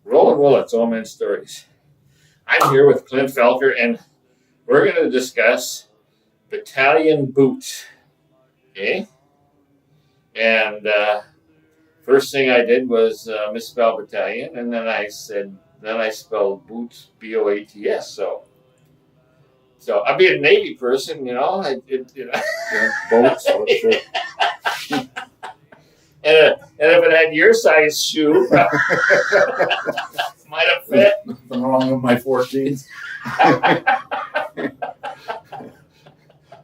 Roland Willits, All Men Stories. I'm here with Clint Felker, and we're going to discuss Battalion Boots. Okay? And first thing I did was misspell battalion, and then I spelled boots, B-O-A-T-S. So I'd be a Navy person, you know. Yeah, boats, for sure. And if it had your size shoe, might have fit. Nothing wrong with my 14s.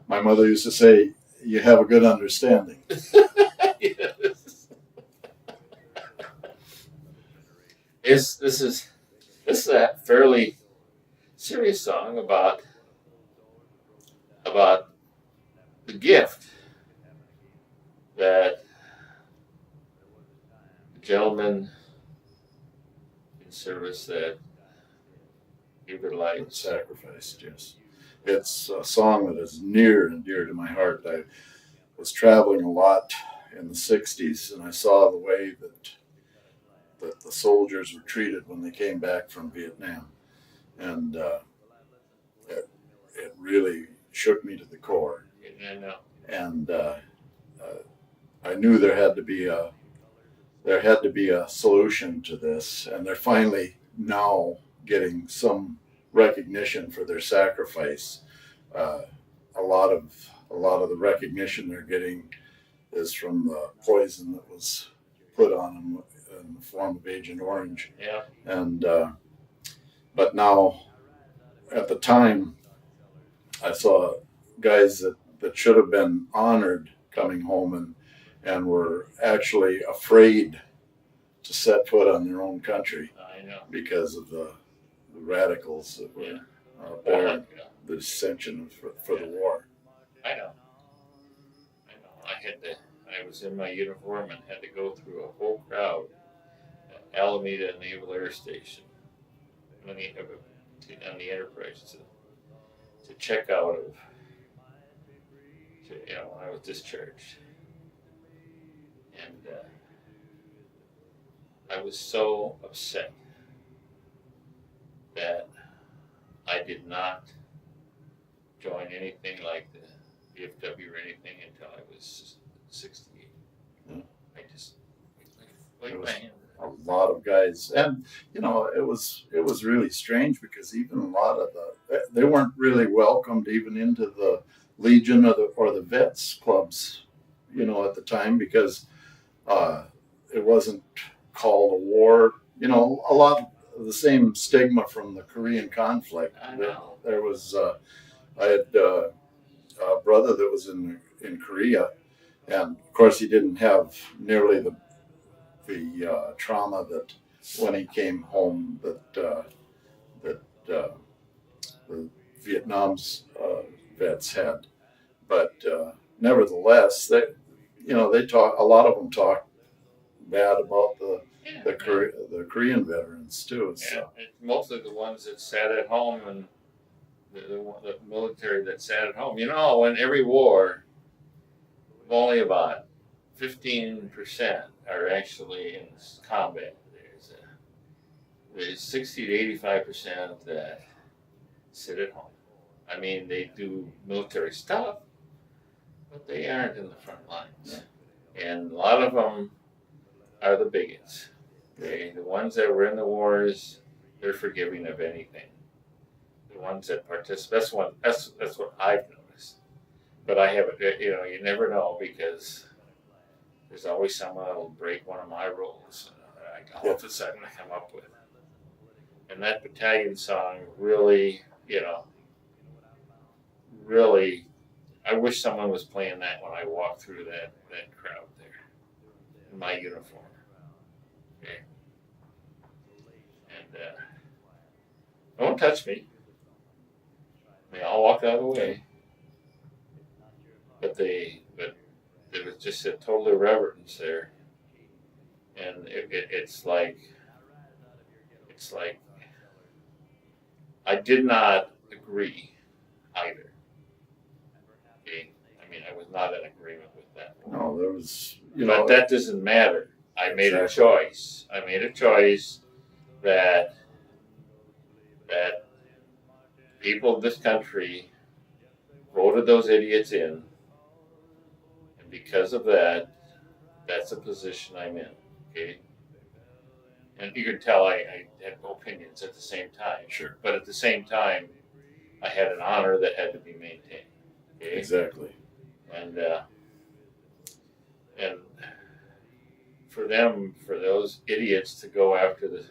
My mother used to say, "You have a good understanding." Yes. This is a fairly serious song about the gift that the gentleman in service that gave their life. Sacrificed, yes. It's a song that is near and dear to my heart. I was traveling a lot in the 60s, and I saw the way that the soldiers were treated when they came back from Vietnam. And it really shook me to the core. I know. And I knew there had to be a solution to this, and they're finally now getting some recognition for their sacrifice. A lot of the recognition they're getting is from the poison that was put on them in the form of Agent Orange. Yeah. And but now, at the time, I saw guys that should have been honored coming home and were actually afraid to set foot on their own country. I know. Because of the radicals that were there, the dissension for the war. I know. I was in my uniform and had to go through a whole crowd at Alameda Naval Air Station on the Enterprise to check out when I was discharged. And I was so upset that I did not join anything like the VFW or anything until I was 68. Yeah. I just waved my hand. A lot of guys, and it was really strange because even a lot of they weren't really welcomed even into the Legion or the vets clubs, at the time, because it wasn't called a war. A lot of the same stigma from the Korean conflict. I know. There was I had a brother that was in Korea, and of course he didn't have nearly the trauma that when he came home that the Vietnam's vets had. But nevertheless, they talk. A lot of them talk bad about the Korean veterans too. So. Yeah, mostly the ones that sat at home and the military that sat at home. In every war, only about 15% are actually in combat. There's 60 to 85% that sit at home. I mean, they do military stuff, but they aren't in the front lines. Yeah. And a lot of them are the bigots. The ones that were in the wars, they're forgiving of anything. The ones that participate, that's what I've noticed. But I haven't, you never know, because there's always someone that'll break one of my rules. All of a sudden I come up with. And that battalion song really, I wish someone was playing that when I walked through that crowd there in my uniform. Okay. And no one touched me. They all walked out of the way. But there was just a total irreverence there. And it's like I did not agree either. Okay, I mean, I was not in agreement with that. No, there was, But that doesn't matter. I made a choice. I made a choice that people of this country voted those idiots in, and because of that, that's the position I'm in. Okay, and you can tell I had opinions at the same time. Sure. But at the same time, I had an honor that had to be maintained. Okay? Exactly. And for those idiots to go after the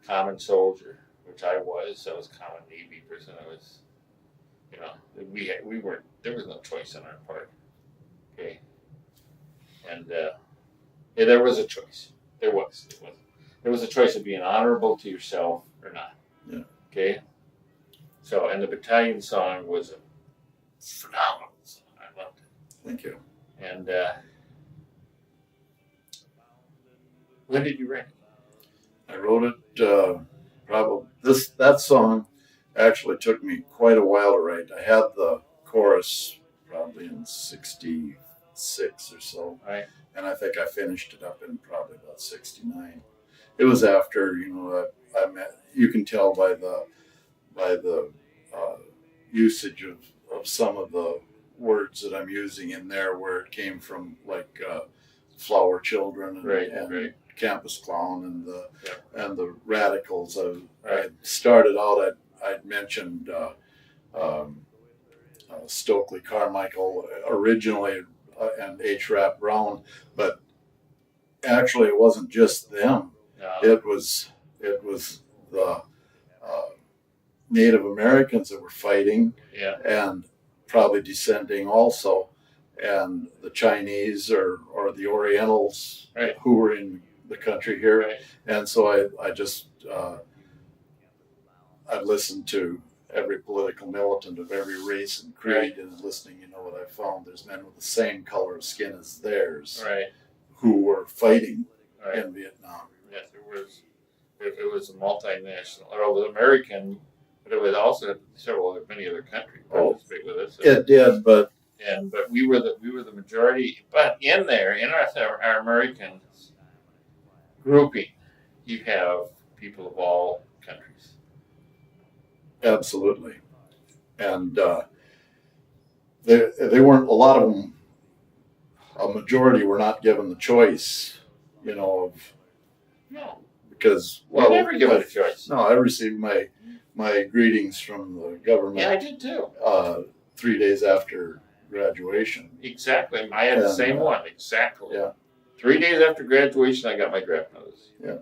common soldier, which I was a common Navy person. I was, we weren't. There was no choice on our part. Okay, and yeah, there was a choice. There was. There was a choice of being honorable to yourself or not. Yeah. Okay. So, and the battalion song was a phenomenal song. I loved it. Thank you. And when did you write it? I wrote it probably that song actually took me quite a while to write. I had the chorus probably in '66 or so, right? And I think I finished it up in probably about '69. It was after I met. You can tell by the usage of some of the words that I'm using in there, where it came from, like flower children and, right. Campus Clown and the Radicals. Right. I started out. I'd mentioned Stokely Carmichael originally and H. Rap Brown, but actually it wasn't just them. No. It was the Native Americans that were fighting, and probably dissenting also, and the Chinese or the Orientals, right, who were in the country here. Right. And so I just I listened to every political militant of every race and creed, and listening, what I found, there's men with the same color of skin as theirs, right, who were fighting right. in Vietnam. Yes, it was a multinational, or it was American, but it was also many other countries participate with us. So. It did, but we were the majority. But in our American grouping, you have people of all countries. Absolutely, and they weren't. A lot of them, a majority, were not given the choice. No. Because we never given a choice. No, I received my greetings from the government. Yeah, I did too. 3 days after graduation. Exactly. I had the same one. Exactly. Yeah. 3 days after graduation, I got my draft notice. Yeah.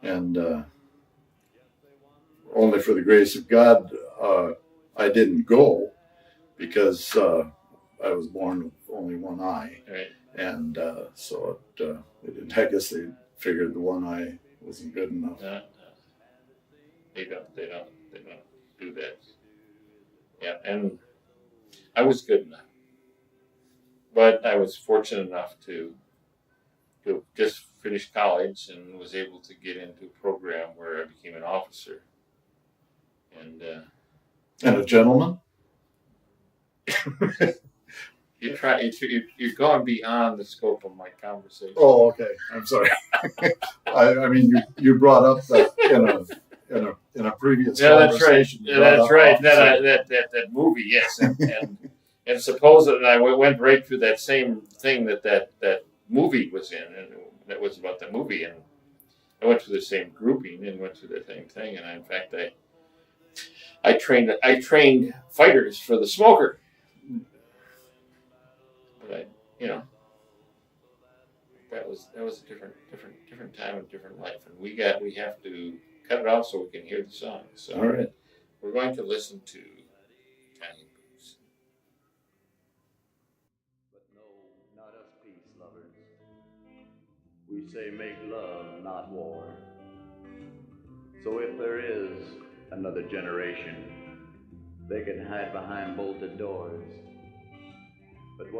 And only for the grace of God, I didn't go, because I was born with only one eye. Right. And so I guess they figured the one eye wasn't good enough. No. They don't do that. Yeah, and I was good enough. But I was fortunate enough to just finish college and was able to get into a program where I became an officer. And a gentleman? You're going beyond the scope of my conversation. Oh, okay. I'm sorry. I mean, you brought up that in a previous conversation. Yeah, that's right. That movie, yes, and supposedly I went right through that same thing that movie was in, and that was about the movie, and I went through the same grouping and went through the same thing, and in fact I trained fighters for the smoker. But that was a different time and different life, and we have to cut it off so we can hear the song. So all right, we're going to listen to Battalion Boots. But no, not us peace lovers. We say make love, not war. So if there is another generation, they can hide behind bolted doors.